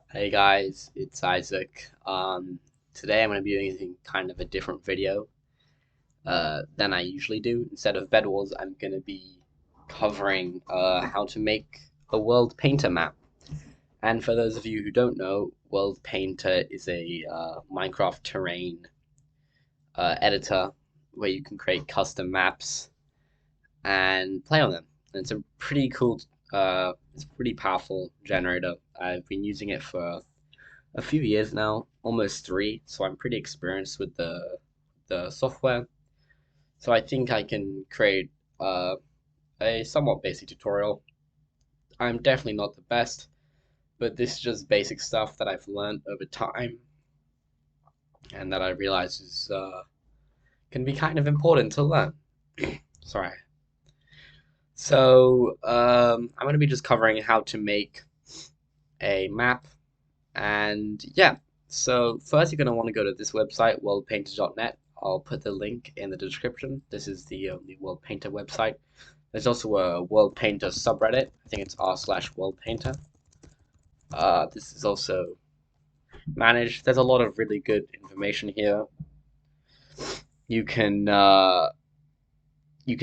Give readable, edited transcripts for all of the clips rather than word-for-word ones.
Hey guys, it's Isaac. Today I'm going to be doing kind of a different video than I usually do. Instead of Bed Wars, I'm going to be covering how to make a World Painter map. And for those of you who don't know, World Painter is a Minecraft terrain editor where you can create custom maps and play on them. And it's a pretty cool, it's a pretty powerful generator. I've been using it for a few years now, almost three, so I'm pretty experienced with the software. So I think I can create a somewhat basic tutorial. I'm definitely not the best, but this is just basic stuff that I've learned over time and that I realize is can be kind of important to learn. Sorry. So I'm going to be just covering how to make a map. And yeah, so first you're going to want to go to this website, worldpainter.net. I'll put the link in the description. This is the World Painter website. There's also a World Painter subreddit. I think it's r/World Painter. This is also managed. There's a lot of really good information here. You can you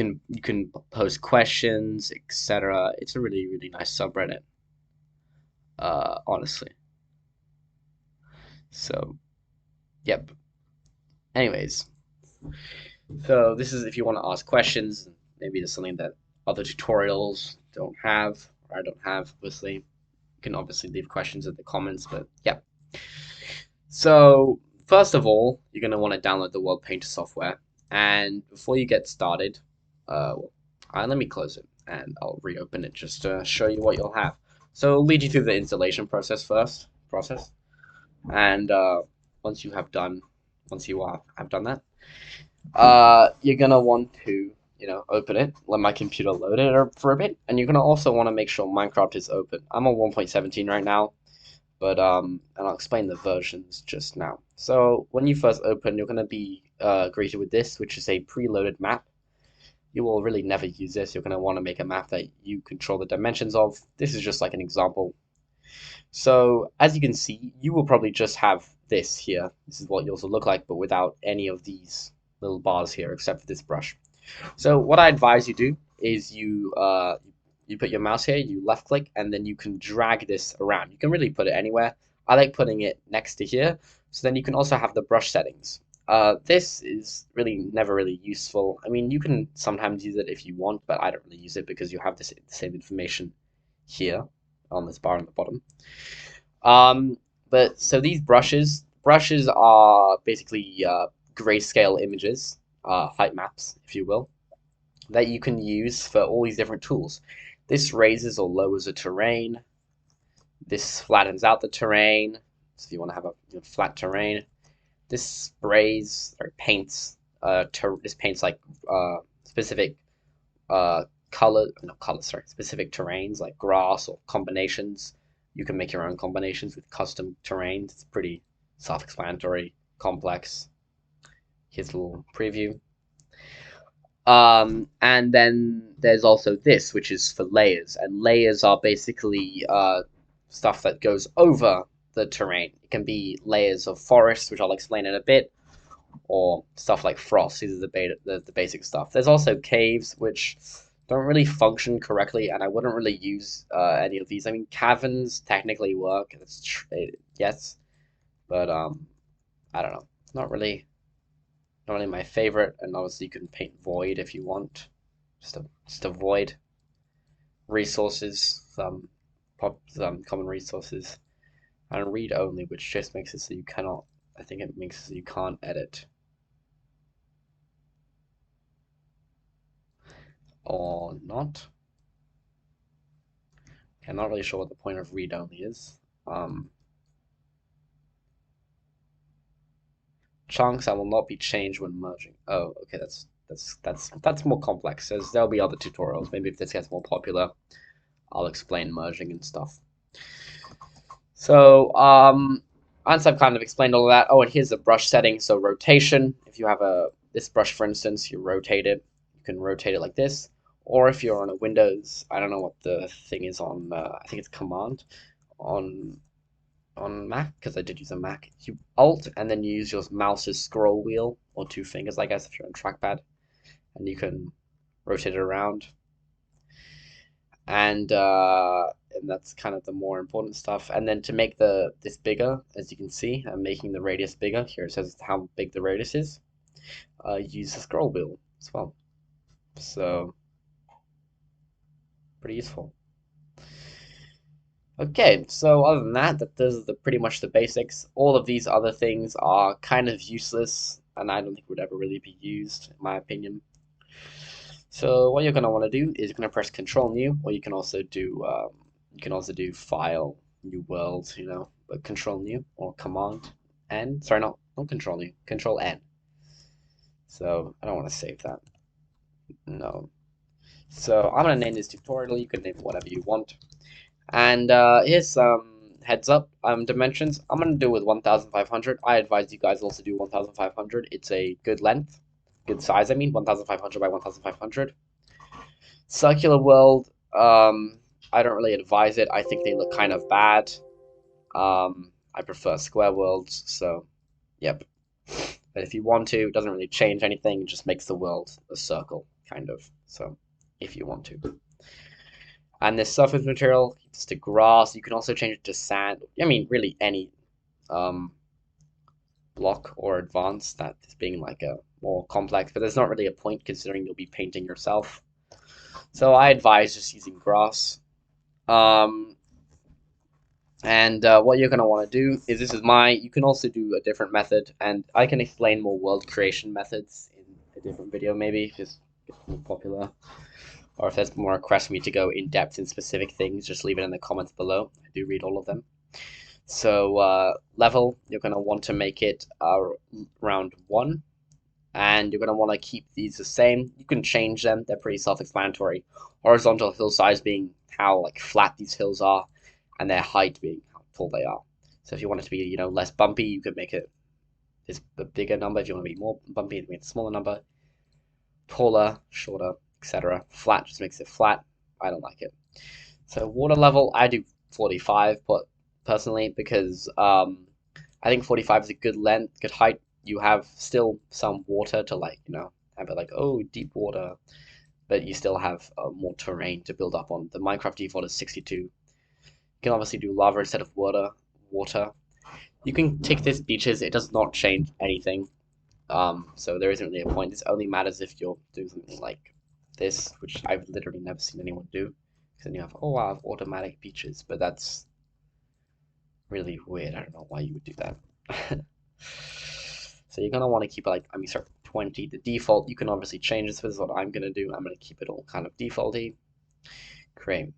can post questions, etc. It's a really nice subreddit. Honestly. So yep. Anyways, so this is if you want to ask questions. Maybe there's something that other tutorials don't have, or I don't have, obviously. You can obviously leave questions in the comments, but yeah. So first of all, you're going to want to download the World Painter software. And before you get started, let me close it and I'll reopen it just to show you what you'll have. So it'll lead you through the installation process. And once you have done that, you're gonna want to, open it, let my computer load it for a bit, and you're gonna also want to make sure Minecraft is open. I'm on 1.17 right now, but and I'll explain the versions just now. So when you first open, you're gonna be greeted with this, which is a preloaded map. You will really never use this. You're gonna want to make a map that you control the dimensions of. This is just like an example. So as you can see, you will probably just have this here. This is what yours will look like, but without any of these little bars here, except for this brush. So what I advise you do is you put your mouse here, you left click, and then you can drag this around. You can really put it anywhere. I like putting it next to here, so then you can also have the brush settings. This is really never really useful. I mean, you can sometimes use it if you want, but I don't really use it because you have this same information here on this bar on the bottom. But so these brushes are basically grayscale images, height maps, if you will, that you can use for all these different tools. This raises or lowers a terrain. This flattens out the terrain. So if you want to have a flat terrain, this sprays or paints. This paints like specific specific terrains like grass or combinations. You can make your own combinations with custom terrains. It's pretty self-explanatory, complex. Here's a little preview. And then there's also this, which is for layers, and layers are basically stuff that goes over the terrain. It can be layers of forest, which I'll explain in a bit, or stuff like frost. These are the basic stuff. There's also caves, which don't really function correctly, and I wouldn't really use any of these. I mean, caverns technically work, yes, but I don't know. Not really my favorite. And obviously, you can paint void if you want, just a void. Resources, some common resources, and read only, which just makes it so you cannot. I think it makes it so you can't edit or not. I'm not really sure what the point of read only is. Chunks that will not be changed when merging. Oh, okay, that's more complex. There'll be other tutorials. Maybe if this gets more popular, I'll explain merging and stuff. So, once I've kind of explained all of that, oh, and here's the brush setting. So rotation. If you have this brush, for instance, you rotate it. You can rotate it like this. Or if you're on a Windows, I don't know what the thing is on. I think it's Command on on Mac, because I did use a Mac, you Alt and then you use your mouse's scroll wheel, or two fingers, I guess, if you're on trackpad, and you can rotate it around. And that's kind of the more important stuff. And then to make this bigger, as you can see, I'm making the radius bigger. Here it says how big the radius is. Use the scroll wheel as well. So pretty useful. Okay, so other than that, those are pretty much the basics. All of these other things are kind of useless, and I don't think would ever really be used, in my opinion. So what you're gonna want to do is you're gonna press Control New, or you can also do File New World, but Control New or Command N. Sorry, not Control New, Control N. So I don't want to save that. No. So I'm gonna name this tutorial. You can name it whatever you want. And here's some heads up dimensions. I'm gonna do with 1,500. I advise you guys also do 1,500. It's a good length, good size. I mean, 1,500 by 1,500. Circular world. I don't really advise it. I think they look kind of bad. I prefer square worlds. So, yep. But if you want to, it doesn't really change anything. It just makes the world a circle, kind of. So, if you want to. And this surface material, it's to grass. You can also change it to sand. I mean, really any um, block or advanced that is being like a more complex. But there's not really a point considering you'll be painting yourself. So I advise just using grass. Um, and what you're going to want to do is you can also do a different method. And I can explain more world creation methods in a different video maybe, if it's more popular. Or if there's more requests for me to go in depth in specific things, just leave it in the comments below. I do read all of them. So level, you're going to want to make it around 1. And you're going to want to keep these the same. You can change them. They're pretty self-explanatory. Horizontal hill size being how like flat these hills are, and their height being how tall they are. So if you want it to be, less bumpy, you could make it a bigger number. If you want to be more bumpy, you can make it a smaller number. Taller, shorter, etc. Flat just makes it flat. I don't like it. So water level, I do 45, but personally, because I think 45 is a good length, good height. You have still some water to have it like, oh, deep water, but you still have more terrain to build up on. The Minecraft default is 62. You can obviously do lava instead of water. You can take this beaches. It does not change anything. So there isn't really a point. This only matters if you're doing something like this, which I've literally never seen anyone do. Because then you have, oh, I have automatic beaches, but that's really weird. I don't know why you would do that. So you're gonna want to keep it like, start 20. The default, you can obviously change this. This is what I'm gonna do. I'm gonna keep it all kind of defaulty. Create.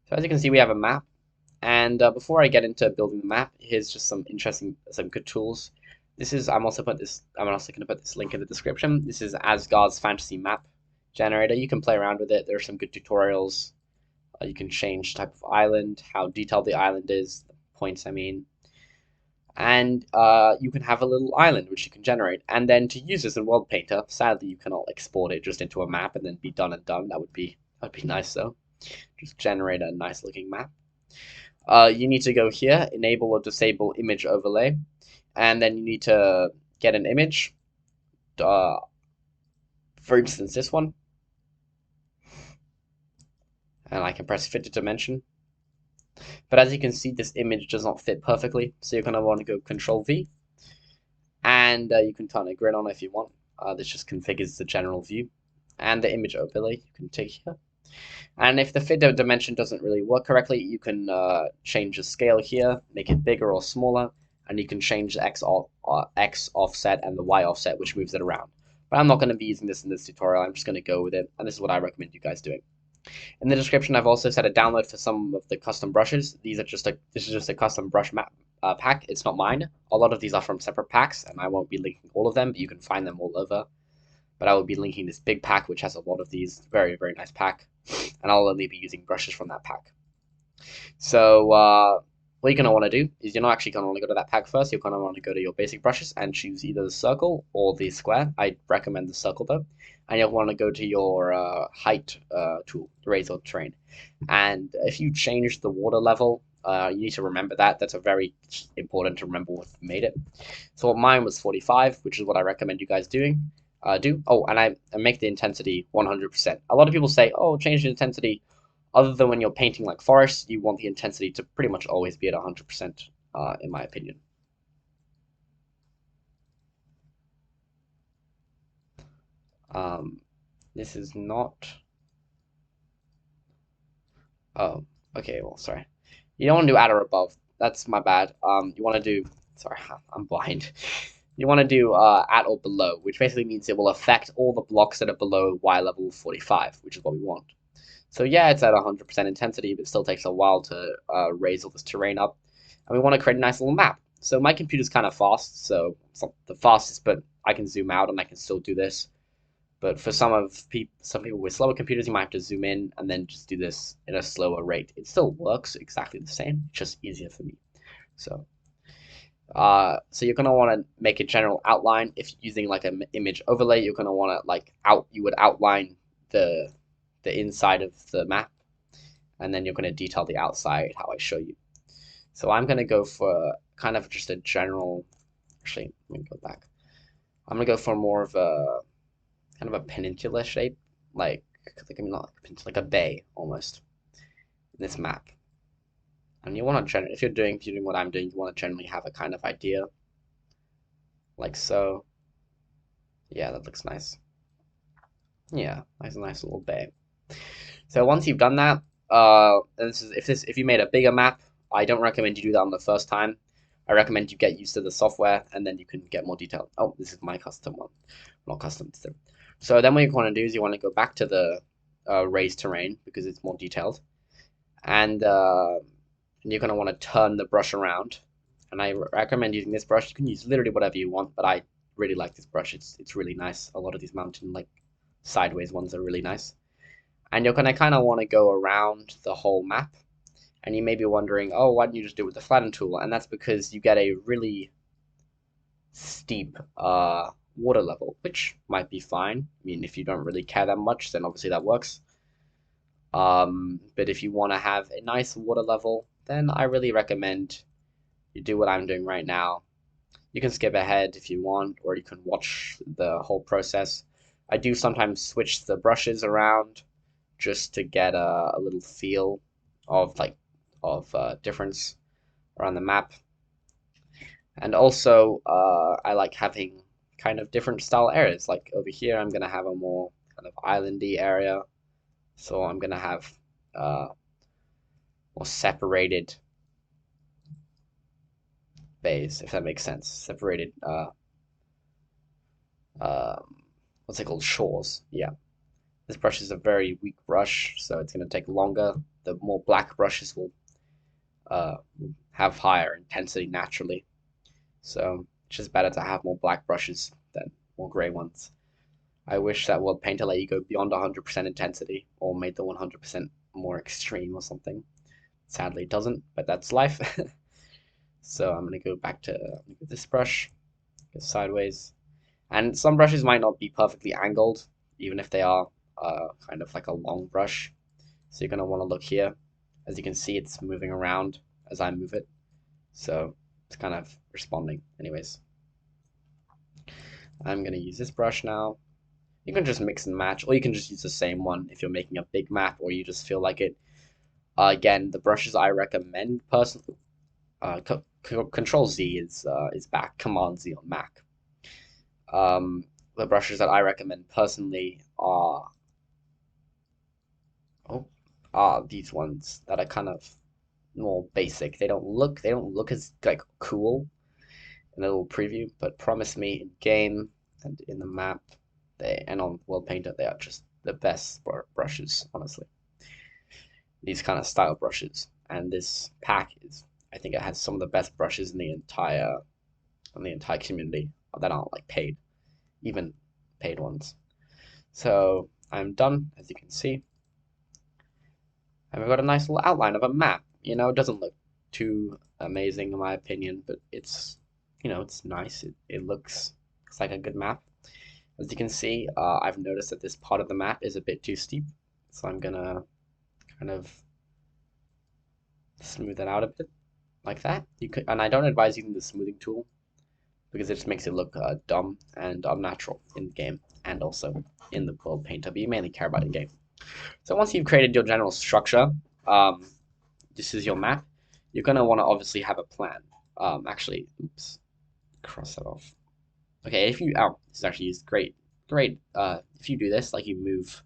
So as you can see, we have a map. And before I get into building the map, here's just some good tools. I'm also gonna put this link in the description. This is Asgard's fantasy map generator. You can play around with it. There are some good tutorials. You can change type of island, how detailed the island is, the points I mean. And you can have a little island which you can generate. And then to use this in World Painter, sadly you cannot export it just into a map and then be done and done. That'd be nice though. Just generate a nice looking map. You need to go here, enable or disable image overlay, and then you need to get an image. For instance, this one. And I can press fit to dimension. But as you can see, this image does not fit perfectly, so you're going to want to go Control V, and you can turn a grid on if you want. This just configures the general view, and the image overlay you can take here. And if the fit dimension doesn't really work correctly, you can change the scale here, make it bigger or smaller, and you can change the X offset and the Y offset, which moves it around. But I'm not going to be using this in this tutorial. I'm just going to go with it, and this is what I recommend you guys doing. In the description, I've also set a download for some of the custom brushes. This is just a custom brush map pack. It's not mine. A lot of these are from separate packs, and I won't be linking all of them, but you can find them all over. But I will be linking this big pack, which has a lot of these. Very, very nice pack. And I'll only be using brushes from that pack. So what you're going to want to do is you're not actually going to want to go to that pack first. You're going to want to go to your basic brushes and choose either the circle or the square. I recommend the circle though. And you'll want to go to your height tool, raise or terrain. And if you change the water level, You need to remember that. That's a very important to remember what made it. So mine was 45, which is what I recommend you guys do. Oh, and I make the intensity 100%. A lot of people say, oh, change the intensity. Other than when you're painting like forests, you want the intensity to pretty much always be at 100%, in my opinion. Um, this is not. Oh, okay. Well, sorry. You don't want to do at or above. That's my bad. You want to do. Sorry, I'm blind. You want to do at or below, which basically means it will affect all the blocks that are below Y level 45, which is what we want. So yeah, it's at 100% intensity, but it still takes a while to raise all this terrain up. And we want to create a nice little map. So my computer's kind of fast, so it's not the fastest, but I can zoom out and I can still do this. But for some people with slower computers, you might have to zoom in and then just do this at a slower rate. It still works exactly the same, just easier for me. So, so you're gonna want to make a general outline. If you're using like an image overlay, you're gonna want to you would outline the inside of the map, and then you're gonna detail the outside how I show you. So I'm gonna go for kind of just a general. Actually, let me go back. I'm gonna go for more of a kind of a peninsula shape, I mean, not like a bay almost in this map. And you want to if you're doing what I'm doing, you want to generally have a kind of idea, like so. Yeah, that looks nice. Yeah, nice little bay. So once you've done that, if you made a bigger map, I don't recommend you do that on the first time. I recommend you get used to the software, and then you can get more detail. Oh, this is my custom one, not custom. So then what you want to do is you want to go back to the raised terrain because it's more detailed, and you're going to want to turn the brush around. And I recommend using this brush. You can use literally whatever you want, but I really like this brush. It's really nice. A lot of these mountain sideways ones are really nice. And you're going to kind of want to go around the whole map. And you may be wondering, oh, why didn't you just do it with the flatten tool? And that's because you get a really steep water level, which might be fine. I mean, if you don't really care that much, then obviously that works. But if you want to have a nice water level, then I really recommend you do what I'm doing right now. You can skip ahead if you want, or you can watch the whole process. I do sometimes switch the brushes around just to get a little feel of difference around the map. And also, I like having kind of different style areas. Like over here, I'm gonna have a more kind of islandy area. So I'm gonna have more separated bays, if that makes sense. Separated, what's it called? Shores. Yeah. This brush is a very weak brush, so it's gonna take longer. The more black brushes will have higher intensity naturally. So it's just better to have more black brushes than more gray ones. I wish that World Painter let you go beyond 100% intensity or made the 100% more extreme or something. Sadly, it doesn't, but that's life. So I'm going to go back to this brush, go sideways. And some brushes might not be perfectly angled, even if they are kind of like a long brush. So you're going to want to look here. As you can see, it's moving around as I move it. So it's kind of responding. Anyways, I'm going to use this brush now. You can just mix and match, or you can just use the same one if you're making a big map or you just feel like it. Again, the brushes I recommend personally, Control Z is back, Command Z on Mac. The brushes that I recommend personally are these ones that are kind of more basic. They don't look as cool in a little preview, but promise me in game and in the map and on World Painter they are just the best brushes, honestly. These kind of style brushes, and this pack I think it has some of the best brushes in the entire community that aren't paid, even paid ones. So I'm done, as you can see, and we've got a nice little outline of a map. It doesn't look too amazing in my opinion, but it's it's nice. It looks like a good map. As you can see, I've noticed that this part of the map is a bit too steep, so I'm gonna kind of Smooth it out a bit like that. You could, and I don't advise using the smoothing tool because it just makes it look dumb and unnatural in the game and also in the world painter. But you mainly care about in game. So once you've created your general structure, um, this is your map. You're gonna want to obviously have a plan. Actually, oops, cross that off. Okay, if you this is actually used great. If you do this, like you move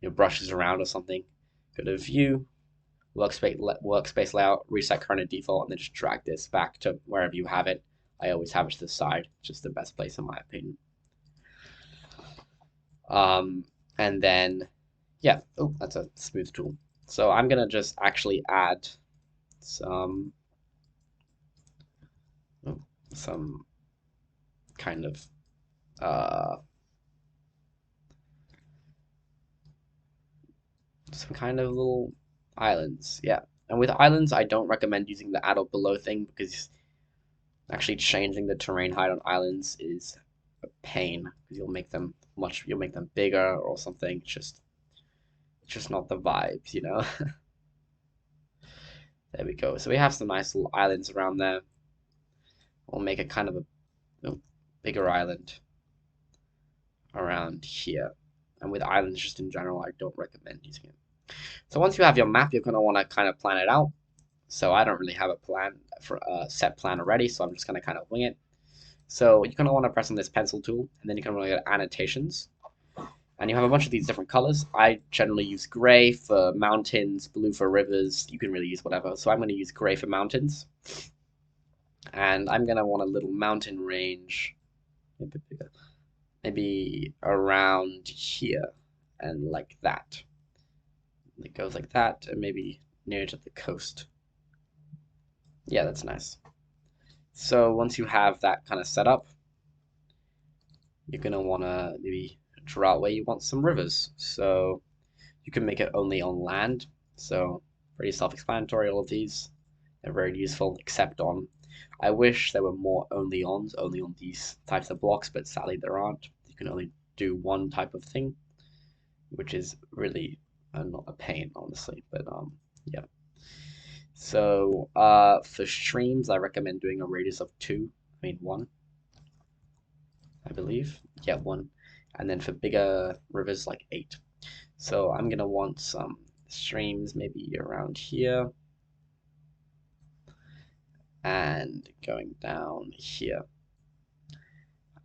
your brushes around or something, go to View, workspace layout, reset current and default, and then just drag this back to wherever you have it. I always have it to the side, just the best place in my opinion. Um, and then, yeah, oh, that's a smooth tool. So I'm gonna just actually add some, oh, some kind of, uh, little islands. Yeah, and with islands, I don't recommend using the add or below thing because actually changing the terrain height on islands is a pain because you'll make them bigger or something. It's just not the vibes, you know. There we go. So we have some nice little islands around there. We'll make a kind of a bigger island around here. And with islands just in general, I don't recommend using it. So once you have your map, you're going to want to kind of plan it out. So I don't really have a plan for a set plan already, so I'm just going to kind of wing it. So you're going to want to press on this pencil tool, and then you can want to go to annotations. And you have a bunch of these different colors. I generally use gray for mountains, blue for rivers. You can really use whatever. So I'm going to use gray for mountains. And I'm going to want a little mountain range, maybe around here and like that. It goes like that and maybe near to the coast. Yeah, that's nice. So once you have that kind of set up, you're going to want to maybe draw out where you want some rivers. So you can make it only on land. So pretty self-explanatory, all of these. They're very useful, except on. I wish there were more only on these types of blocks, but sadly there aren't. You can only do one type of thing, which is really not a pain, honestly. But yeah. So for streams, I recommend doing a radius of 2. I mean 1, I believe. Yeah, 1. And then for bigger rivers, like 8. So I'm gonna want some streams maybe around here and going down here.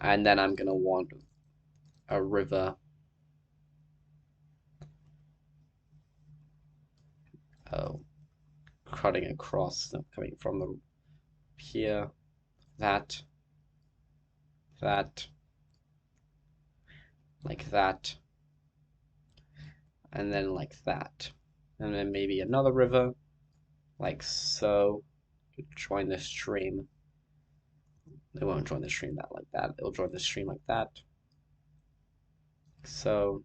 And then I'm gonna want a river cutting across, coming from the here, that, like that, and then like that. And then maybe another river, like so, to join the stream. It won't join the stream that like that. It'll join the stream like that. So,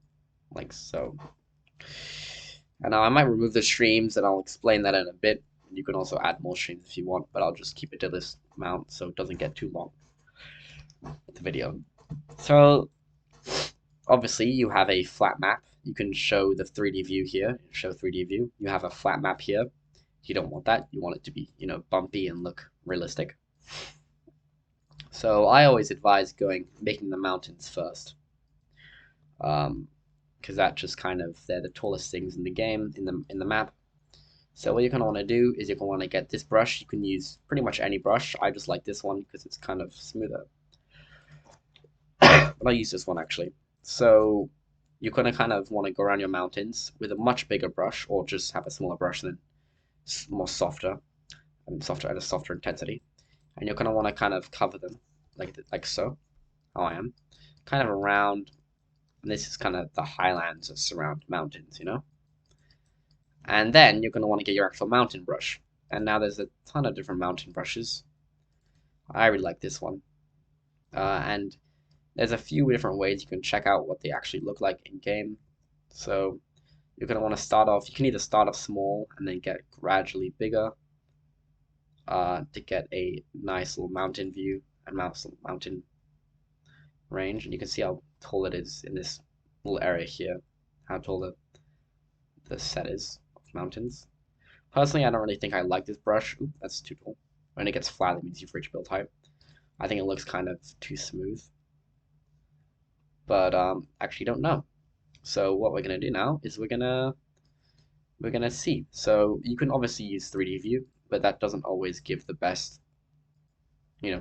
like so. And now I might remove the streams and I'll explain that in a bit. You can also add more streams if you want, but I'll just keep it to this amount so it doesn't get too long with the video. So obviously you have a flat map. You can show the 3D view here, show 3D view. You have a flat map here. You don't want that. You want it to be, you know, bumpy and look realistic. So I always advise making the mountains first. Because that just kind of, they're the tallest things in the game, in the map. So what you're going to want to do is you're going to want to get this brush. You can use pretty much any brush. I just like this one because it's kind of smoother. But I'll use this one actually. So you're going to kind of want to go around your mountains with a much bigger brush, or just have a smaller brush and then more softer at a softer intensity. And you're going to want to kind of cover them like so, how I am, kind of around. And this is kind of the highlands that surround mountains, you know. And then you're going to want to get your actual mountain brush. And now there's a ton of different mountain brushes. I really like this one. And there's a few different ways you can check out what they actually look like in game. So you're going to want to start off, you can either start off small and then get gradually bigger to get a nice little mountain view and mountain range. And you can see how tall it is in this little area here, how tall the set is of mountains. Personally, I don't really think I like this brush. Oop, that's too tall. When it gets flat, that means you've reached build height. I think it looks kind of too smooth. But actually don't know. So what we're gonna do now is we're gonna see. So you can obviously use 3D view, but that doesn't always give the best,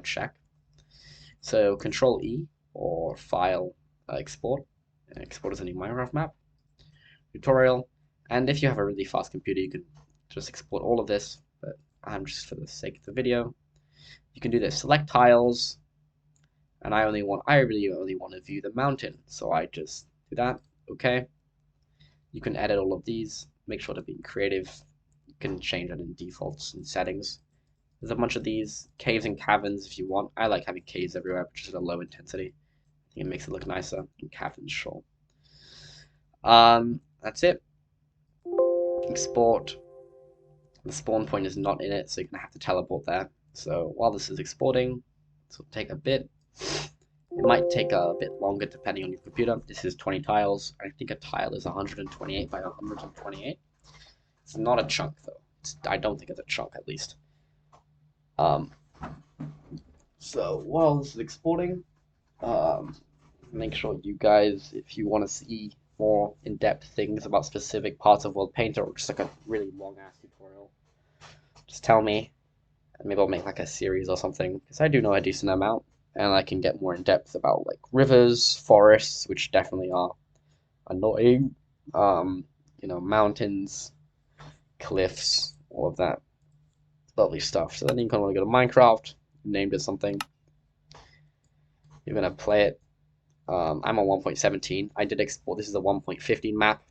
check. So Control E or File, Export. Export as a new Minecraft map. Tutorial. And if you have a really fast computer, you can just export all of this. But I'm just for the sake of the video. You can do this. Select tiles, and I really only want to view the mountain. So I just do that. Okay. You can edit all of these. Make sure to be creative. You can change it in defaults and settings. There's a bunch of these caves and caverns if you want. I like having caves everywhere, but just at a low intensity. I think it makes it look nicer. And caverns, sure. That's it. Export. The spawn point is not in it, so you're gonna have to teleport there. So while this is exporting, this will take a bit. It might take a bit longer depending on your computer. This is 20 tiles. I think a tile is 128 by 128. It's not a chunk though. I don't think it's a chunk at least. So while this is exporting, make sure you guys, if you want to see more in-depth things about specific parts of World Painter or just like a really long-ass tutorial, just tell me, and maybe I'll make like a series or something, because I do know a decent amount, and I can get more in-depth about like rivers, forests, which definitely are annoying, mountains, cliffs, all of that lovely stuff. So then you kind of want to go to Minecraft, named it something, you're going to play it. I'm on 1.17. I did export. This is a 1.15 map.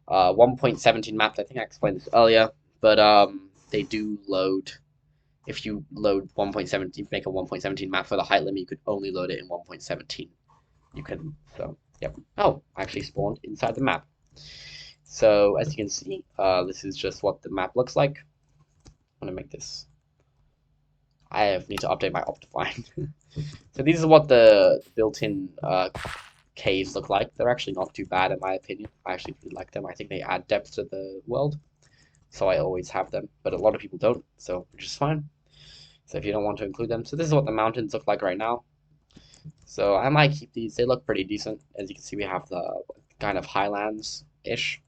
1.17 maps. I think I explained this earlier, but they do load. If you load 1.17, make a 1.17 map for the height limit, you could only load it in 1.17. You can. So yep. Oh, I actually spawned inside the map. So as you can see, this is just what the map looks like. I'm gonna make this. I need to update my Optifine. So these are what the built-in caves look like. They're actually not too bad in my opinion. I actually really like them. I think they add depth to the world. So I always have them, but a lot of people don't, so which is fine. So if you don't want to include them. So this is what the mountains look like right now. So I might keep these. They look pretty decent. As you can see, we have the kind of highlands-ish.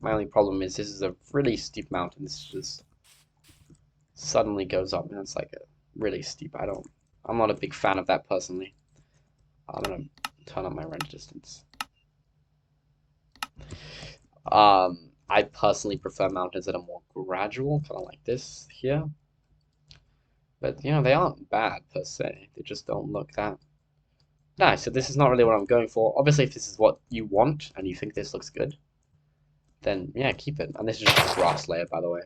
My only problem is this is a really steep mountain. This just suddenly goes up, and it's like a really steep. I'm not a big fan of that personally. I'm gonna turn on my render distance. I personally prefer mountains that are more gradual, kind of like this here. But they aren't bad per se. They just don't look that nice. So this is not really what I'm going for. Obviously, if this is what you want and you think this looks good, then yeah, keep it. And this is just a grass layer, by the way.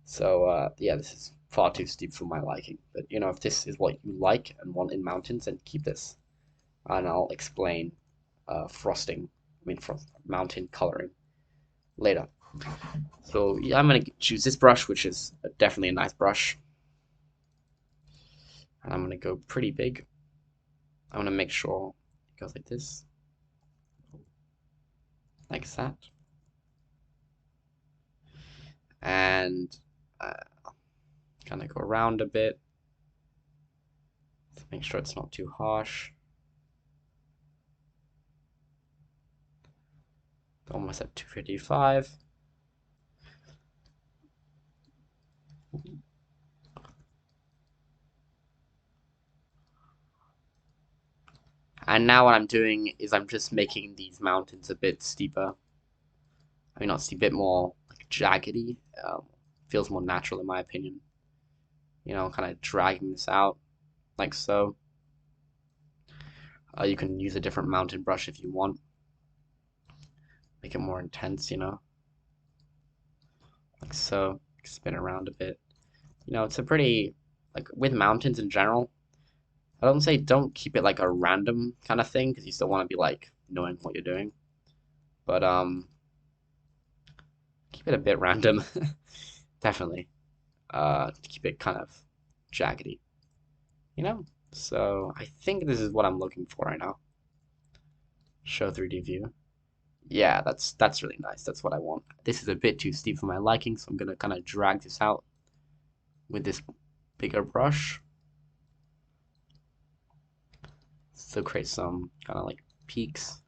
So yeah, this is far too steep for my liking. But if this is what you like and want in mountains, then keep this. And I'll explain mountain coloring later. So yeah, I'm gonna choose this brush, which is definitely a nice brush. And I'm gonna go pretty big. I'm gonna make sure it goes like this. Like that. And kind of go around a bit. Make sure it's not too harsh. Almost at 255. And now what I'm doing is I'm just making these mountains a bit steeper. I mean, not steep, a bit more like jaggedy. Feels more natural in my opinion. Kind of dragging this out like so. You can use a different mountain brush if you want. Make it more intense, like so. Spin around a bit. It's a pretty, like with mountains in general, I don't say don't keep it like a random kind of thing because you still want to be like knowing what you're doing, but keep it a bit random, definitely. Keep it kind of jaggedy, So I think this is what I'm looking for right now. Show 3D view. Yeah, that's really nice. That's what I want. This is a bit too steep for my liking, so I'm gonna kind of drag this out with this bigger brush. So create some kind of like peaks,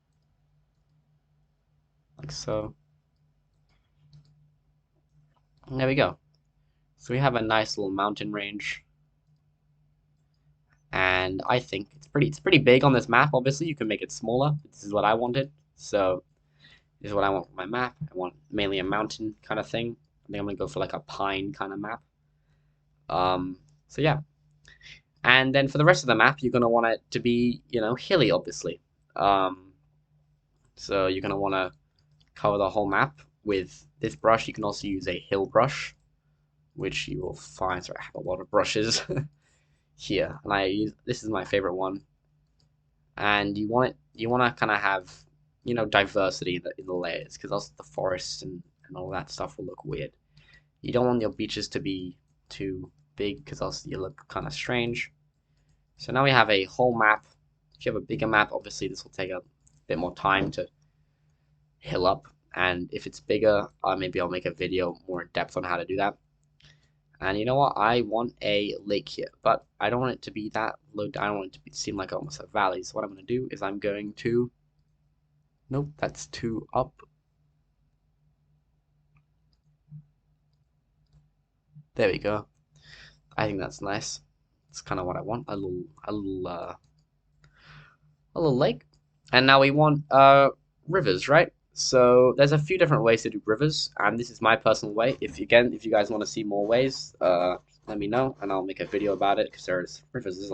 like so. And there we go. So we have a nice little mountain range, and I think it's pretty big on this map. Obviously, you can make it smaller. This is what I wanted. So this is what I want for my map. I want mainly a mountain kind of thing. I think I'm gonna go for like a pine kind of map. So yeah. And then for the rest of the map, you're gonna want it to be, hilly, obviously. Um, so you're gonna want to cover the whole map with this brush. You can also use a hill brush, which you will find. Sorry, I have a lot of brushes here, and this is my favorite one. And you want to kind of have, diversity in the layers, because else the forest and all that stuff will look weird. You don't want your beaches to be too big, because else you look kind of strange. So now we have a whole map. If you have a bigger map, obviously this will take a bit more time to hill up. And if it's bigger, maybe I'll make a video more in depth on how to do that. And you know what? I want a lake here, but I don't want it to be that low. I don't want it to seem like almost a valley. So what I'm going to do is I'm going to... Nope, that's too up. There we go. I think that's nice. It's kind of what I want. A little lake. And now we want rivers, right? So there's a few different ways to do rivers, and this is my personal way. If you guys want to see more ways, let me know, and I'll make a video about it because there's rivers.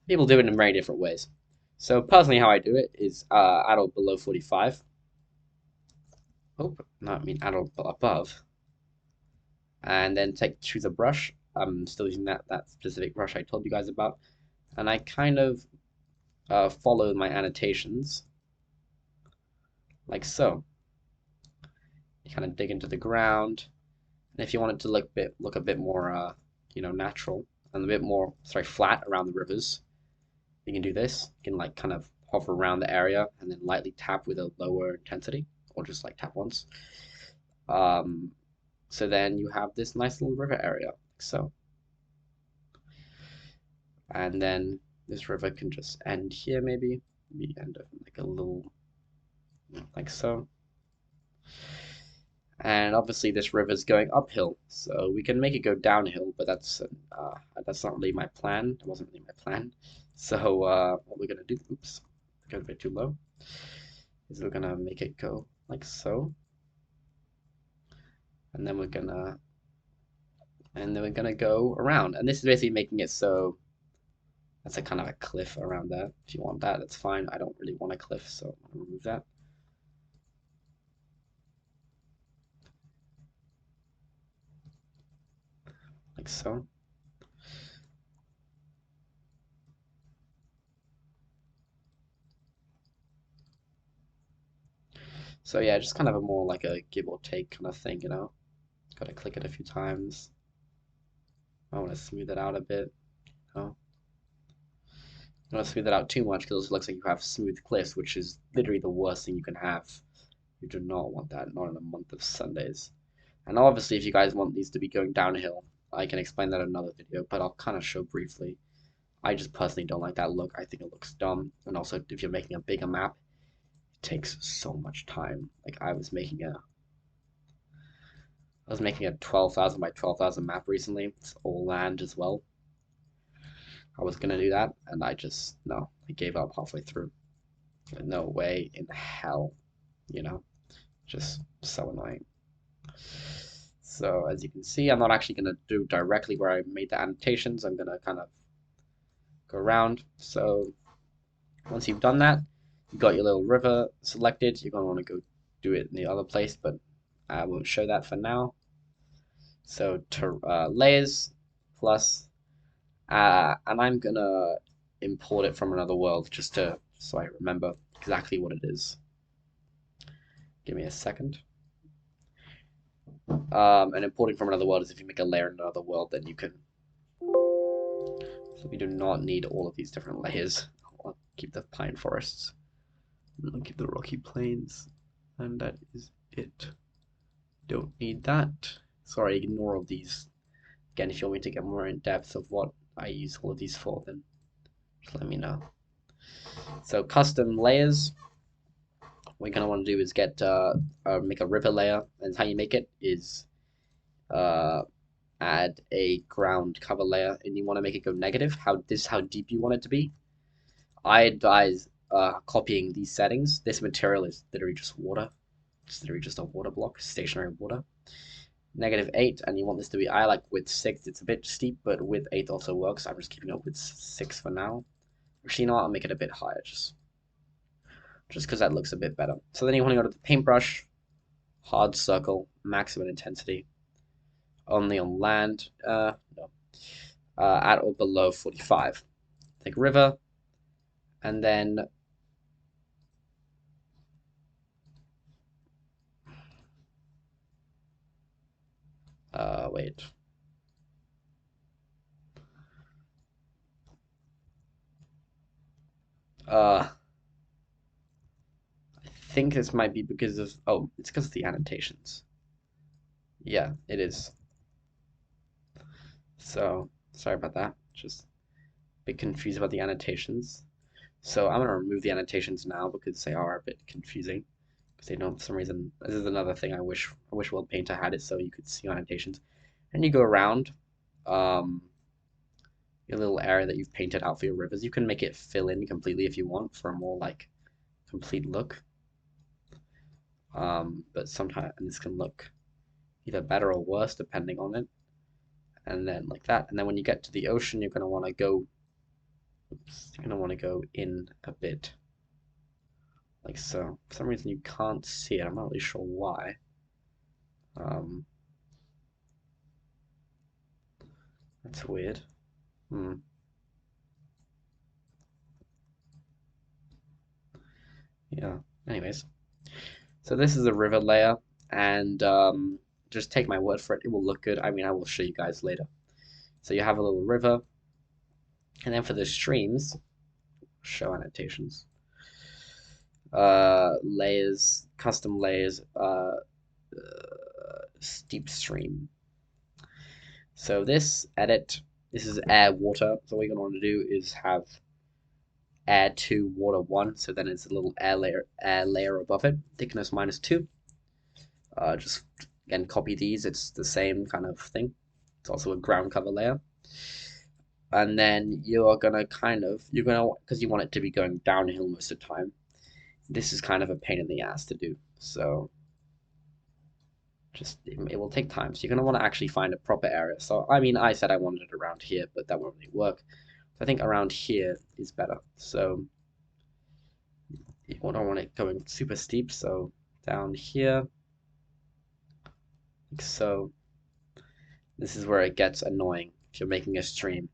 People do it in very different ways. So personally, how I do it is adult below 45. Oh, no, I mean adult above, and then choose a brush. I'm still using that specific brush I told you guys about, and I kind of follow my annotations like so. You kind of dig into the ground, and if you want it to look a bit more, natural and a bit more, sorry, flat around the rivers, you can do this. You can like kind of hover around the area and then lightly tap with a lower intensity, or just like tap once. Um, so then you have this nice little river area, like so, and then this river can just end here, maybe end up like a little, like so. And obviously this river is going uphill, so we can make it go downhill, but that's not really my plan. It wasn't really my plan. So what we're gonna do, oops, got a bit too low, is we're gonna make it go like so, and then we're gonna go around, and this is basically making it so that's a kind of a cliff around there. If you want that, that's fine. I don't really want a cliff, so I'm gonna remove that. Like so. So yeah, just kind of a more like a give or take kind of thing, Gotta click it a few times. I want to smooth it out a bit. Oh, don't want to smooth it out too much because it looks like you have smooth cliffs, which is literally the worst thing you can have. You do not want that, not in a month of Sundays. And obviously, if you guys want these to be going downhill, I can explain that in another video, but I'll kind of show briefly. I just personally don't like that look. I think it looks dumb. And also, if you're making a bigger map, it takes so much time. Like I was making a 12,000 by 12,000 map recently. It's all land as well. I was gonna do that, and no, I gave up halfway through. No way in hell, you know, just so annoying. So as you can see, I'm not actually gonna do directly where I made the annotations. I'm gonna kind of go around. So once you've done that, you've got your little river selected. You're gonna want to go do it in the other place, but I won't show that for now. So to layers plus, and I'm gonna import it from another world just so I remember exactly what it is. Give me a second. And importing from another world is if you make a layer in another world, then you can. So we do not need all of these different layers. I'll keep the pine forests. I'll keep the rocky plains, and that is it. Don't need that. Sorry, ignore all these. Again, if you want me to get more in depth of what I use all of these for, then just let me know. So custom layers, what you're gonna want to do is get make a river layer, and how you make it is uh, add a ground cover layer, and you want to make it go negative. How deep you want it to be. I advise copying these settings. This material is literally just water. It's literally just a water block, stationary water. -8, and you want this to be, I like width 6. It's a bit steep, but width 8 also works. I'm just keeping it with 6 for now. Actually, you know what? I'll make it a bit higher, just because that looks a bit better. So then you want to go to the paintbrush, hard circle, maximum intensity, only on land, no, at or below 45. Take river, and then wait. I think this might be because of, oh, it's because of the annotations. Yeah, it is. So, sorry about that. Just a bit confused about the annotations. So I'm gonna remove the annotations now because they are a bit confusing. Because they don't, for some reason, this is another thing I wish World Painter had it so you could see annotations. And you go around your little area that you've painted out for your rivers. You can make it fill in completely if you want for a more like complete look. But sometimes this can look either better or worse depending on it. And then like that. And then when you get to the ocean, you're gonna want to go. Oops, you're gonna want to go in a bit, like so. For some reason, you can't see it. I'm not really sure why. Um, that's weird. Hmm. Yeah. Anyways, so this is a river layer, and just take my word for it. It will look good. I mean, I will show you guys later. So you have a little river, and then for the streams, show annotations, layers, custom layers, steep stream. So this edit, this is air water. So what you're gonna want to do is have air 2, water 1. So then it's a little air layer above it. Thickness -2. Just again copy these. It's the same kind of thing. It's also a ground cover layer. And then you're gonna because you want it to be going downhill most of the time. This is kind of a pain in the ass to do. So just it will take time. So you're gonna want to actually find a proper area. So I mean, I said I wanted it around here, but that won't really work. I think around here is better. So you don't want it going super steep. So down here, like so. This is where it gets annoying if you're making a stream.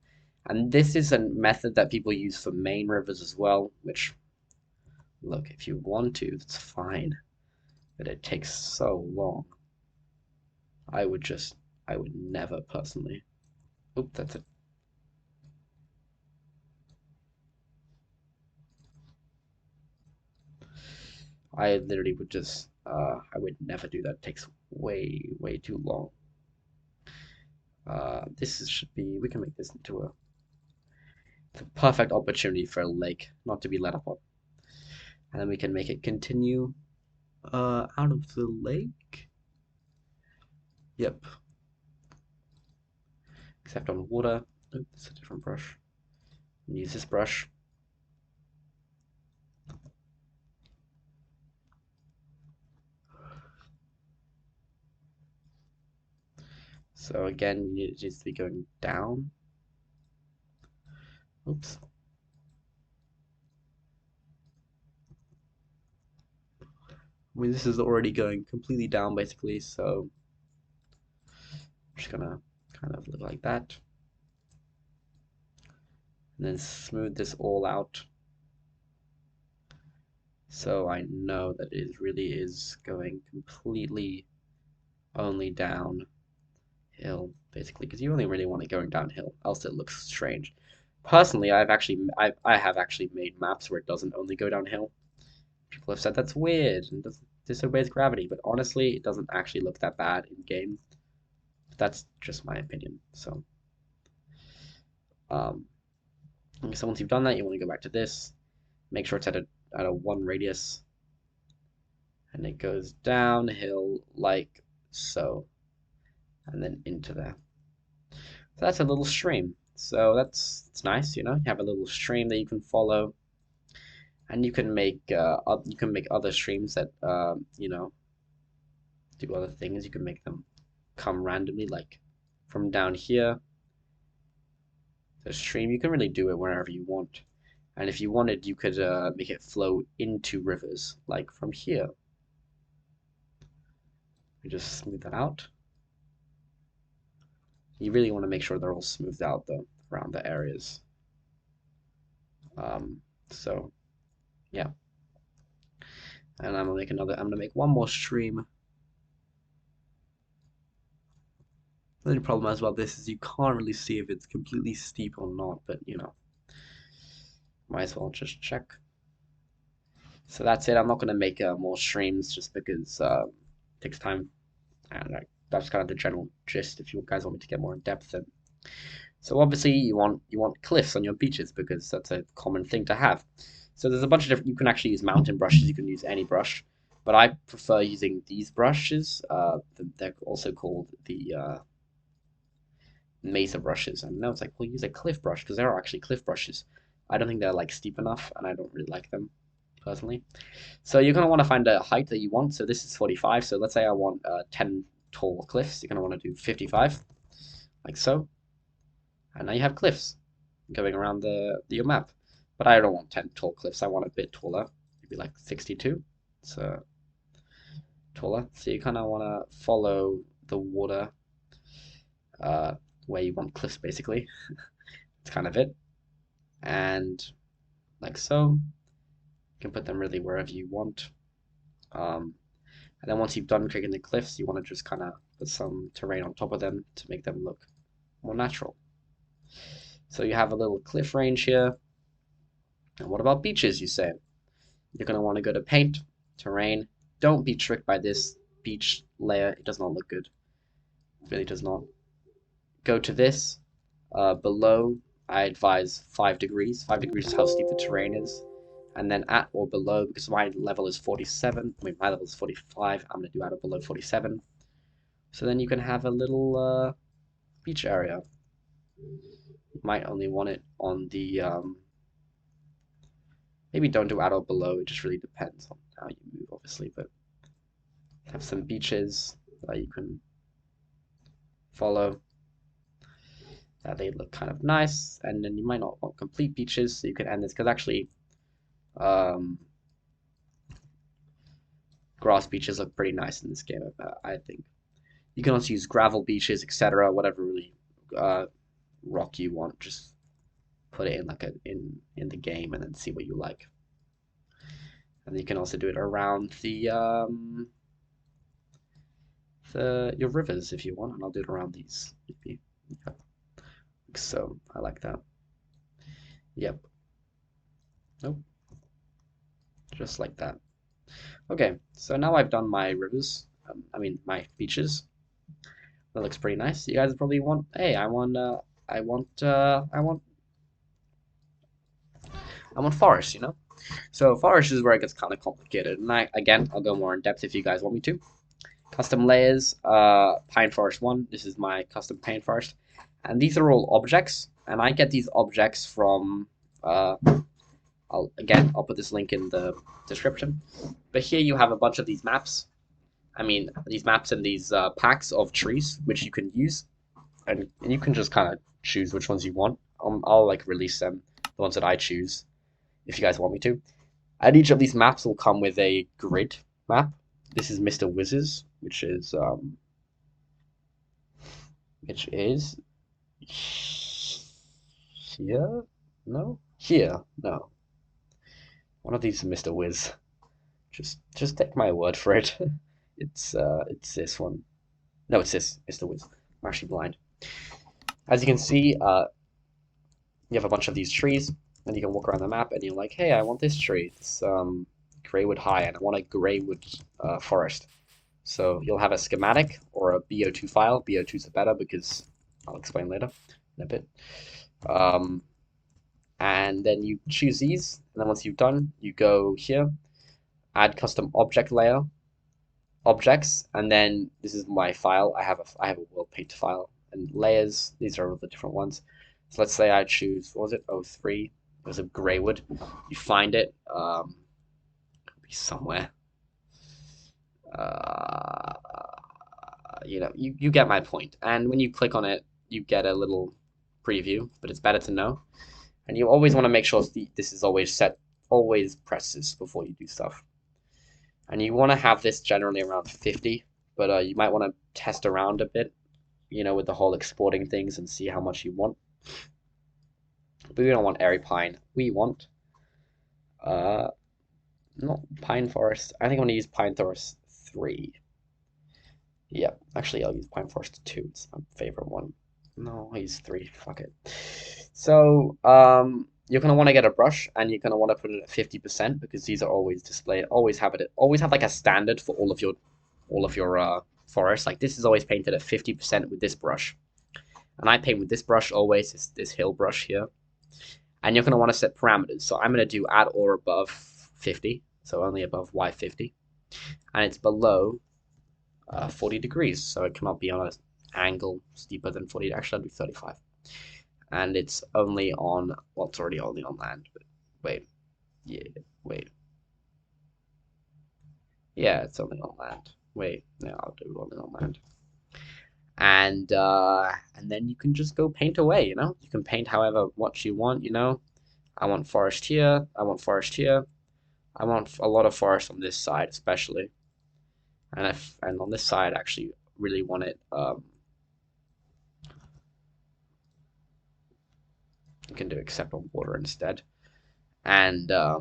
And this is a method that people use for main rivers as well, which, look, if you want to, it's fine. But it takes so long. I would never personally. Oop, that's it. I literally would I would never do that. It takes way, way too long. Should be, we can make this into it's a perfect opportunity for a lake, not to be let up on. And then we can make it continue out of the lake. Yep. Except on water. Oh, it's a different brush. Use this brush. So again, it needs to be going down. Oops. I mean, this is already going completely down basically, so I'm just gonna kind of look like that. And then smooth this all out. So I know that it really is going completely only downhill, basically, because you only really want it going downhill, else it looks strange. Personally, I have actually made maps where it doesn't only go downhill. People have said that's weird and disobeys gravity, but honestly, it doesn't actually look that bad in game. That's just my opinion. So, um, so once you've done that, you want to go back to this. Make sure it's at a 1 radius, and it goes downhill like so, and then into there. So that's a little stream. So it's nice, you know. You have a little stream that you can follow, and you can make other streams that you know, do other things. You can make them come randomly, like from down here. The stream, you can really do it wherever you want. And if you wanted, you could make it flow into rivers, like from here. You just smooth that out. You really want to make sure they're all smoothed out, though, around the areas. So, yeah. And I'm gonna make one more stream. The only problem as well this is you can't really see if it's completely steep or not, but you know, might as well just check. So that's it. I'm not gonna make more streams just because it takes time, and that's kind of the general gist. If you guys want me to get more in depth, then so obviously you want cliffs on your beaches because that's a common thing to have. So there's a bunch of different. You can actually use mountain brushes. You can use any brush, but I prefer using these brushes. They're also called the mesa brushes. And now it's like, we'll use a cliff brush because there are actually cliff brushes. I don't think they're like steep enough, and I don't really like them personally. So you're gonna want to find a height that you want. So this is 45. So let's say I want 10 tall cliffs. You're gonna want to do 55, like so. And now you have cliffs going around your map. But I don't want 10 tall cliffs. I want a bit taller, maybe like 62. So taller. So you kind of want to follow the water where you want cliffs, basically. That's kind of it. And like so. You can put them really wherever you want. And then once you've done creating the cliffs, you want to just kind of put some terrain on top of them to make them look more natural. So you have a little cliff range here. And what about beaches, you say? You're going to want to go to paint, terrain. Don't be tricked by this beach layer. It does not look good. It really does not. Go to this. Below, I advise 5 degrees. 5 degrees is how steep the terrain is. And then at or below, because my level is 47, I mean my level is 45, I'm going to do at or below 47. So then you can have a little beach area. You might only want it on the, maybe don't do at or below, it just really depends on how you move, obviously, but have some beaches that you can follow. They look kind of nice, and then you might not want complete beaches, so you can end this, because actually, grass beaches look pretty nice in this game, I think. You can also use gravel beaches, etc., whatever really rock you want. Just put it in like in the game and then see what you like. And you can also do it around your rivers if you want, and I'll do it around these. Maybe. Yep. So I like that. Yep. Nope. Just like that. Okay, so now I've done my rivers. I mean my beaches. That looks pretty nice. You guys probably want. Hey, I want forest. You know. So forest is where it gets kind of complicated, and I'll go more in depth if you guys want me to. Custom layers, pine forest 1. This is my custom pine forest, and these are all objects, and I get these objects from. I'll put this link in the description. But here you have a bunch of these maps. I mean, these maps and these packs of trees, which you can use, and you can just kind of choose which ones you want. I'll like release them, the ones that I choose, if you guys want me to. And each of these maps will come with a grid map. This is Mr. Wiz's, which is here? No? Here? No. One of these is Mr. Wiz. Just take my word for it. It's this one. No, it's this, Mr. Wiz. I'm actually blind. As you can see, you have a bunch of these trees, and you can walk around the map, and you're like, hey, I want this tree. It's Greywood High, and I want a Greywood forest. So you'll have a schematic or a BO2 file. BO2 is better because I'll explain later in a bit. And then you choose these, and then once you've done, you go here, add custom object layer, objects, and then this is my file. I have a world paint file and layers. These are all the different ones. So let's say I choose, what was it? 03. It was a Greywood. You find it. It'll be somewhere. You know, you get my point. And when you click on it, you get a little preview, but it's better to know. And you always want to make sure this is always set, always press this before you do stuff. And you want to have this generally around 50, but you might want to test around a bit, you know, with the whole exporting things and see how much you want. But we don't want airy pine. We want, not pine forest. I think I'm going to use pine forest 3. Yeah, actually I'll use pine forest 2. It's my favorite one. No, I'll use 3. Fuck it. So, you're gonna want to get a brush, and you're gonna want to put it at 50% because these are always displayed. Always have like a standard for all of your forests. Like this is always painted at 50% with this brush, and I paint with this brush always. This hill brush here, and you're gonna want to set parameters. So I'm gonna do at or above 50, so only above Y50, and it's below 40 degrees, so it cannot be on an angle steeper than 40. Actually, I'd be 35. And it's only on, well, it's already only on land, but wait, yeah, wait. Yeah, it's only on land. Wait, no, I'll do it only on land. And then you can just go paint away, you know? You can paint however much you want, you know? I want forest here, I want forest here. I want a lot of forest on this side, especially. And on this side, I actually really want it, you can do except on water instead. And I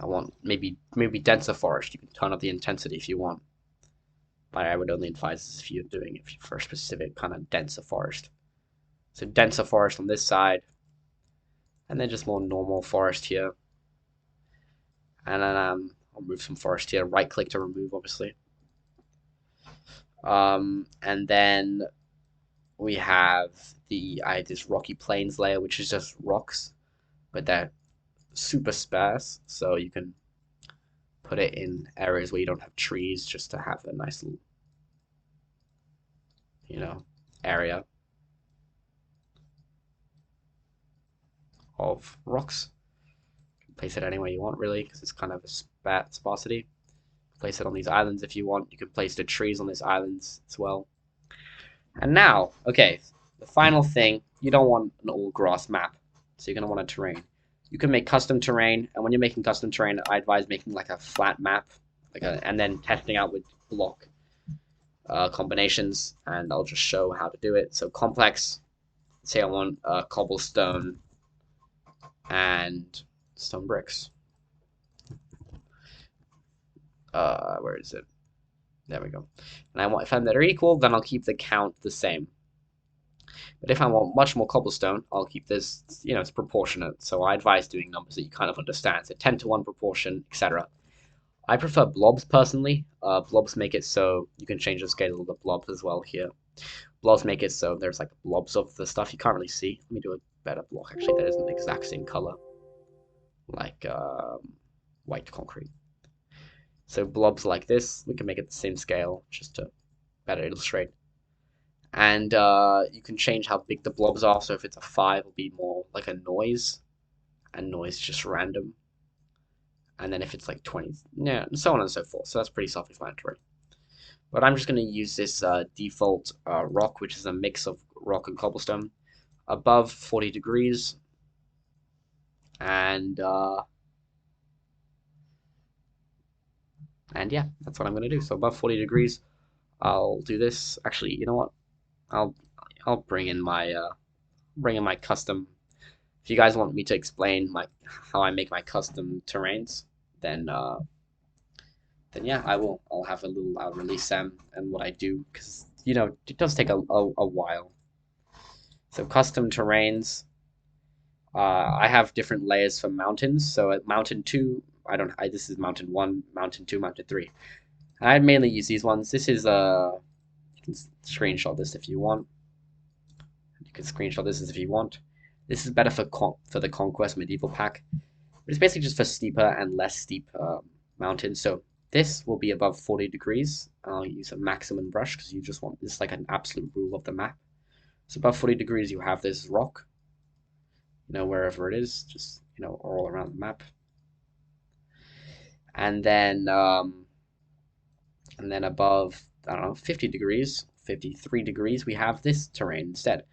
want maybe denser forest. You can turn up the intensity if you want. But I would only advise this if you're doing it for a specific kind of denser forest. So denser forest on this side, and then just more normal forest here. And then I'll move some forest here. Right click to remove, obviously. And then we have this rocky plains layer, which is just rocks, but they're super sparse, so you can put it in areas where you don't have trees, just to have a nice little, you know, area of rocks. You can place it anywhere you want, really, because it's kind of a sparsity. Place it on these islands if you want. You can place the trees on these islands as well. And now, okay, the final thing, you don't want an all grass map, so you're going to want a terrain. You can make custom terrain, and when you're making custom terrain, I advise making like a flat map, and then testing out with block combinations, and I'll just show how to do it. So complex, say I want cobblestone and stone bricks. Where is it? There we go. And I want, if they're equal, then I'll keep the count the same. But if I want much more cobblestone, I'll keep this, you know, it's proportionate. So I advise doing numbers that you kind of understand. So 10:1 proportion, etc. I prefer blobs personally. Blobs make it so you can change the scale of the blob as well here. Blobs make it so there's like blobs of the stuff you can't really see. Let me do a better block actually that isn't the exact same color. Like white concrete. So blobs like this, we can make it the same scale just to better illustrate. And you can change how big the blobs are. So if it's a 5, it'll be more like a noise, and noise just random. And then if it's like 20, yeah, and so on and so forth. So that's pretty self-explanatory. But I'm just going to use this default rock, which is a mix of rock and cobblestone, above 40 degrees. And yeah, that's what I'm going to do. So above 40 degrees, I'll do this. Actually, you know what? I'll bring in my custom. If you guys want me to explain how I make my custom terrains, then yeah, I will. I'll release them and what I do, because you know it does take a while. So custom terrains. I have different layers for mountains. So at mountain 2, this is mountain 1, mountain 2, mountain 3. I mainly use these ones. This is you can screenshot this if you want. You can screenshot this if you want. This is better for the Conquest Medieval pack. It's basically just for steeper and less steep mountains. So this will be above 40 degrees. I'll use a maximum brush because you just want this like an absolute rule of the map. So above 40 degrees, you have this rock, wherever it is, just, all around the map. And then above, I don't know, 50 degrees, 53 degrees, we have this terrain instead.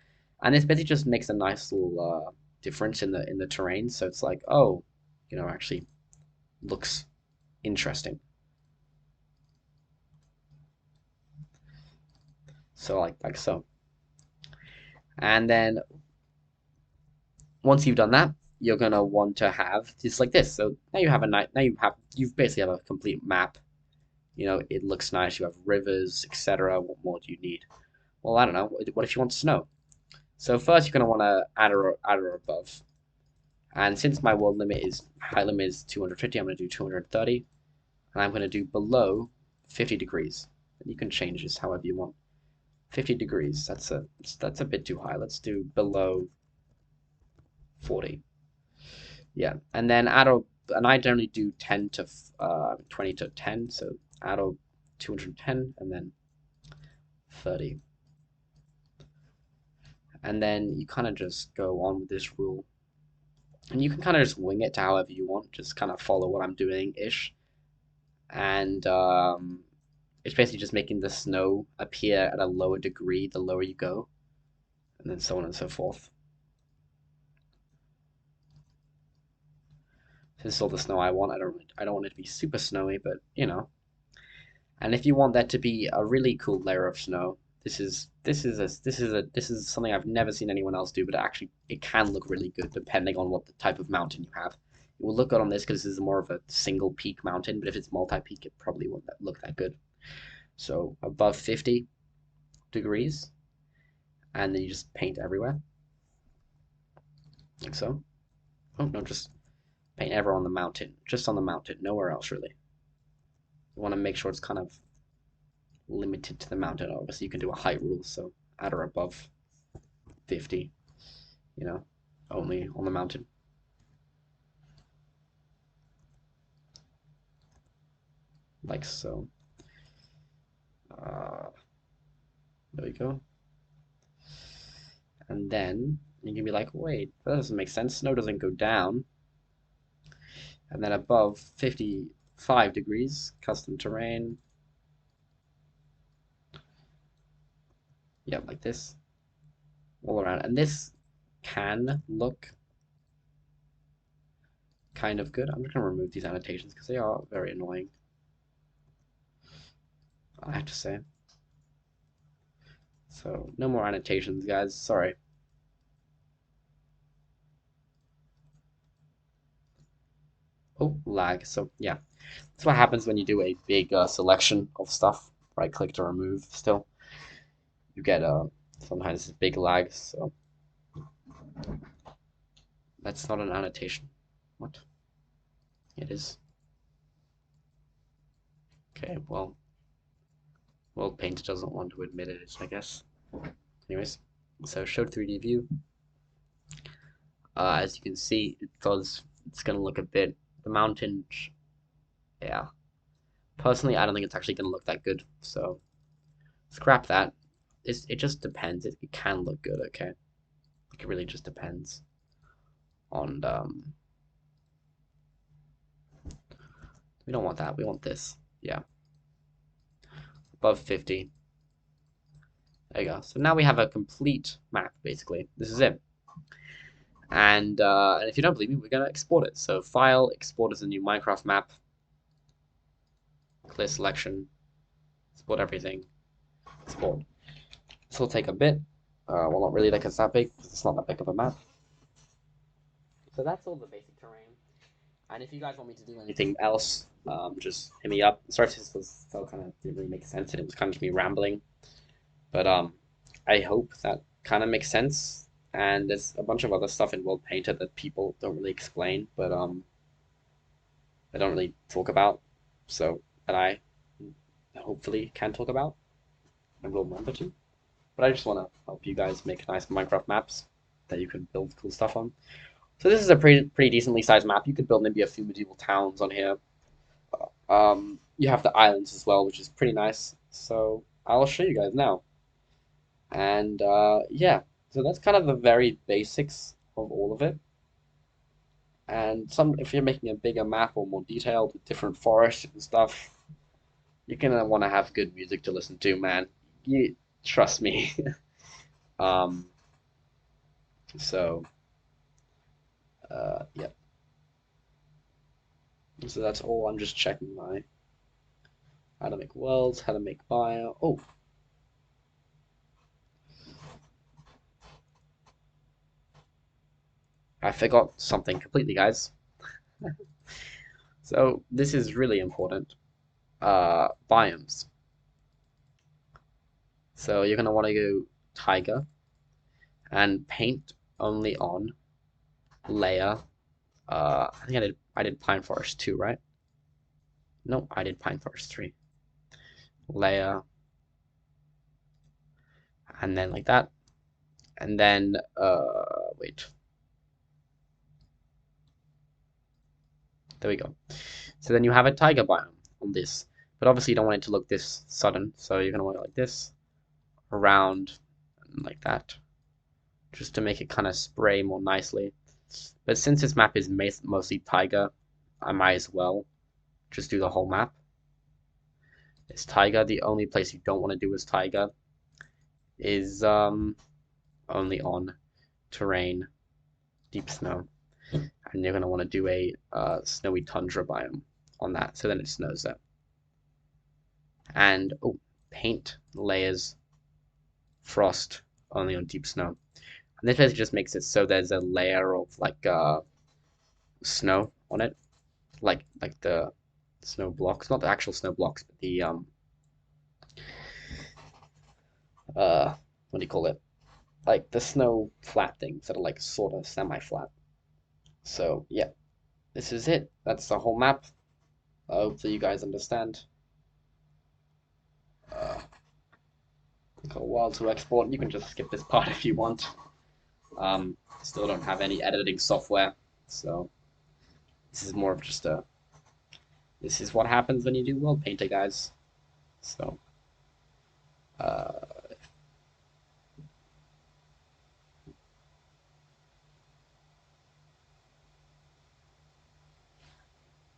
And this basically just makes a nice little difference in the terrain. So it's like, oh, actually looks interesting. So like so. And then once you've done that, you're gonna want to have just like this. So now you basically have a complete map. It looks nice. You have rivers, etc. What more do you need? Well, I don't know. What if you want snow? So first, you're gonna want to add or above. And since my height limit is 250, I'm gonna do 230, and I'm gonna do below 50 degrees. And you can change this however you want. 50 degrees. That's a bit too high. Let's do below 40. Yeah, and then and I generally do 10 to 20 to 10. So add 210 and then 30. And then you kind of just go on with this rule. And you can kind of just wing it to however you want. Just kind of follow what I'm doing-ish. And it's basically just making the snow appear at a lower degree the lower you go. And then so on and so forth. This is all the snow I want. I don't want it to be super snowy, but And if you want that to be a really cool layer of snow, this is something I've never seen anyone else do, but it can look really good depending on what the type of mountain you have. It will look good on this because this is more of a single peak mountain, but if it's multi-peak, it probably won't look that good. So above 50 degrees, and then you just paint everywhere, like so. Oh no, just paint everywhere on the mountain, just on the mountain, nowhere else really. You want to make sure it's kind of limited to the mountain. Obviously, you can do a height rule, so at or above 50, only on the mountain. Like so. There we go. And then you can be like, wait, that doesn't make sense. Snow doesn't go down. And then above 55 degrees, custom terrain. Yeah, like this. All around. And this can look kind of good. I'm just going to remove these annotations because they are very annoying, I have to say. So, no more annotations, guys. Sorry. Oh, lag. So, yeah. That's what happens when you do a big selection of stuff. Right click to remove still. You get sometimes big lag, so that's not an annotation. What? It is. Okay, well, Paint doesn't want to admit it, I guess. Anyways, so show 3D view. As you can see, it's gonna look a bit, the mountain, yeah. Personally, I don't think it's actually gonna look that good, so scrap that. It just depends. It can look good, okay? It really just depends on we don't want that. We want this. Yeah. Above 50. There you go. So now we have a complete map, basically. This is it. And if you don't believe me, we're going to export it. So File, Export as a new Minecraft map. Clear selection. Export everything. Export. This will take a bit. Well, not really like it's that big, because it's not that big of a map. So that's all the basic terrain. And if you guys want me to do anything else, just hit me up. Sorry if this felt kind of didn't really make sense, and it was kind of just me rambling. But I hope that kind of makes sense. And there's a bunch of other stuff in World Painter that people don't really explain. But I don't really talk about, so that I hopefully can talk about and will remember to. But I just want to help you guys make nice Minecraft maps that you can build cool stuff on. So this is a pretty decently sized map. You could build maybe a few medieval towns on here. You have the islands as well, which is pretty nice. So I'll show you guys now. And yeah, so that's kind of the very basics of all of it. And if you're making a bigger map or more detailed with different forests and stuff, you're gonna want to have good music to listen to, man. You trust me. um, so yeah. So that's all. I'm just checking my how to make worlds, how to make bio. Oh, I forgot something completely, guys. So this is really important. Biomes. So you're gonna want to go taiga and paint only on layer. I think I did pine forest 2, right? No, I did pine forest 3. Layer and then like that. And then wait. There we go. So then you have a taiga biome on this. But obviously you don't want it to look this sudden, so you're gonna want it like this, around and like that. Just to make it kind of spray more nicely. But since this map is mostly taiga, I might as well just do the whole map. It's taiga. The only place you don't want to do is taiga is only on terrain, deep snow. And you're going to want to do a snowy tundra biome on that, so then it snows there. And oh, paint layers frost only on deep snow. And this basically just makes it so there's a layer of like snow on it, like the snow blocks, not the actual snow blocks, but the what do you call it? Like the snow flat things that are like sort of semi-flat. So yeah, this is it. That's the whole map. Hopefully you guys understand. Took a while to export. You can just skip this part if you want. Still don't have any editing software, so this is more of just a. This is what happens when you do World Painter, guys. So, uh,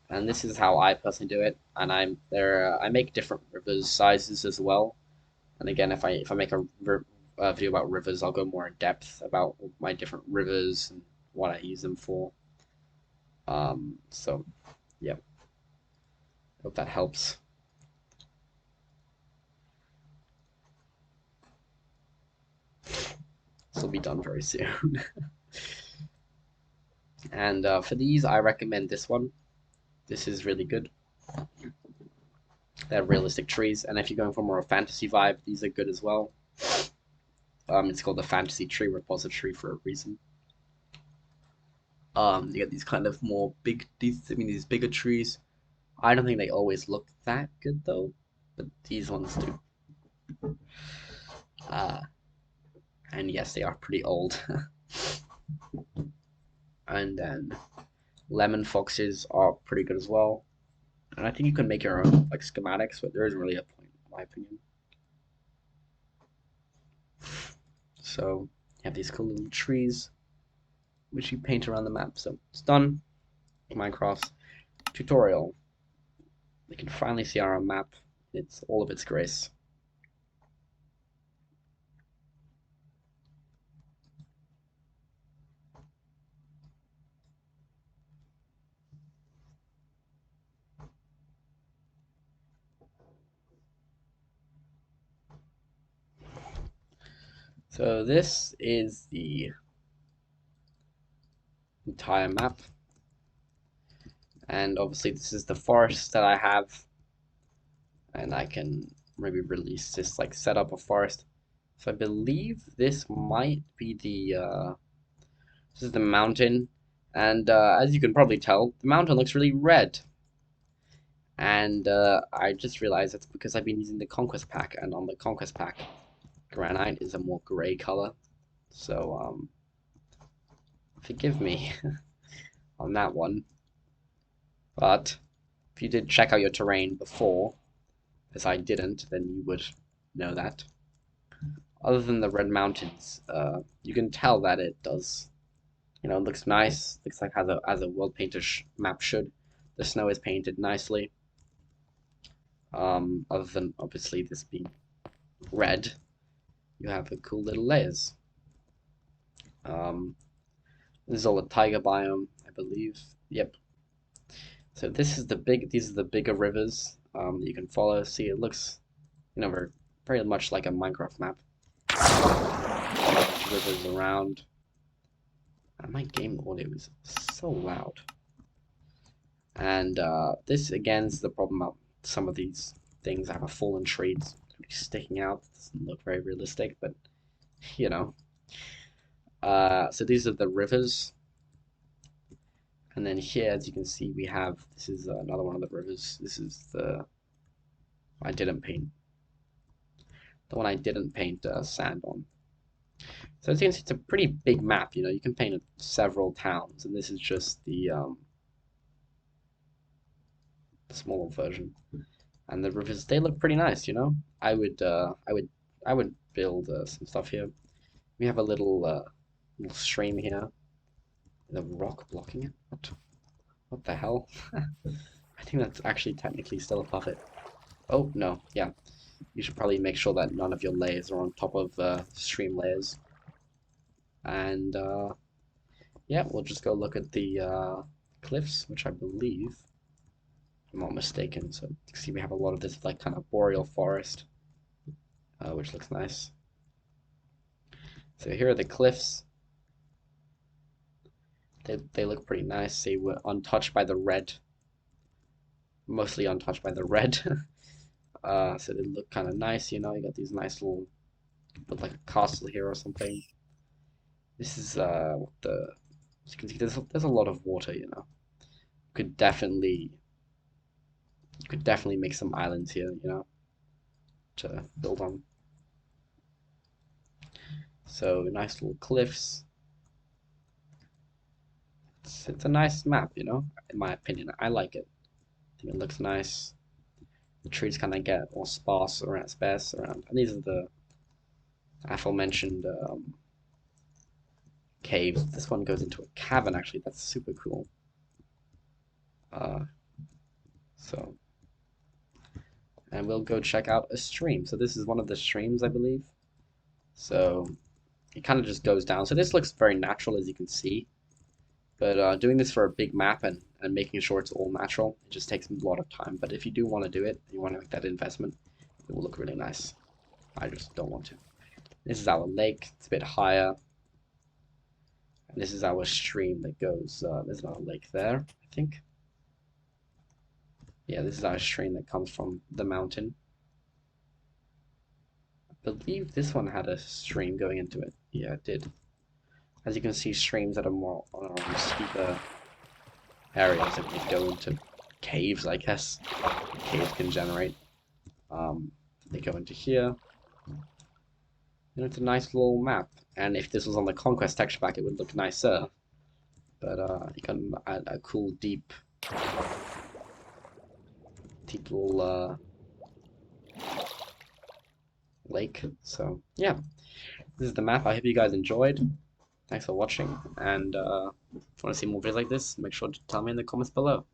and this is how I personally do it. And I'm there. I make different rivers sizes as well. And again, if I make a video about rivers, I'll go more in depth about my different rivers and what I use them for. So yeah, hope that helps. This will be done very soon. And for these, I recommend this one. This is really good. They're realistic trees, and if you're going for more of a fantasy vibe, these are good as well. It's called the Fantasy Tree Repository for a reason. You get these kind of more these bigger trees. I don't think they always look that good though, but these ones do. And yes, they are pretty old. And then lemon foxes are pretty good as well. And I think you can make your own like schematics, but there isn't really a point, in my opinion. So you have these cool little trees, which you paint around the map. So it's done. Minecraft's tutorial. We can finally see our map. It's all of its grace. So this is the entire map. And obviously this is the forest that I have. And I can maybe release this, like set up a forest. So I believe this might be the, this is the mountain. And as you can probably tell, the mountain looks really red. And I just realized it's because I've been using the Conquest pack, and on the Conquest pack, granite is a more gray color. So forgive me on that one. But if you did check out your terrain before, as I didn't, then you would know that. Other than the red mountains, you can tell that it does. You know, it looks nice. Looks like as a world painter map should. The snow is painted nicely. Other than obviously this being red, you have a cool little layers. This is all a taiga biome, I believe. Yep. So these are the bigger rivers that you can follow. See, it looks, you know, very much like a Minecraft map. Rivers around. And my game audio is so loud. And this again is the problem about some of these things. I have a fallen tree sticking out. It doesn't look very realistic, but you know. So these are the rivers. And then here, as you can see, we have, this is another one of the rivers. This is the, I didn't paint, the one I didn't paint sand on. So as you can see, it's a pretty big map, you know, you can paint several towns, and this is just the smaller version. And the rivers, they look pretty nice, you know. I would build some stuff here. We have a little stream here. The rock blocking it? What the hell? I think that's actually technically still above it. Oh, no, yeah. You should probably make sure that none of your layers are on top of stream layers. And, yeah, we'll just go look at the cliffs, which I believe, I'm not mistaken. So you can see we have a lot of this, like, kind of boreal forest, which looks nice. So here are the cliffs. They look pretty nice. They were untouched by the red. Mostly untouched by the red. So they look kind of nice, you know. You got these nice little, put like a castle here or something. This is what the, as you can see, there's a lot of water, you know. You could definitely make some islands here, you know, to build on. So nice little cliffs. It's a nice map, you know, in my opinion. I like it. I think it looks nice. The trees kind of get more sparse around, and these are the aforementioned caves. This one goes into a cavern, actually. That's super cool. So, and we'll go check out a stream. So this is one of the streams, I believe. So it kind of just goes down. So this looks very natural, as you can see. But doing this for a big map and making sure it's all natural, it just takes a lot of time. But if you do want to do it, you want to make that investment, it will look really nice. I just don't want to. This is our lake. It's a bit higher. And this is our stream that goes, there's another lake there, I think. Yeah, this is our stream that comes from the mountain. I believe this one had a stream going into it. Yeah, it did. As you can see, streams that are more on steeper areas that would go into caves, I guess. Caves can generate. They go into here. You know, it's a nice little map. And if this was on the Conquest texture pack, it would look nicer. But you can add a cool deep little lake. So yeah, this is the map. I hope you guys enjoyed. Thanks for watching, and if you want to see more videos like this, make sure to tell me in the comments below.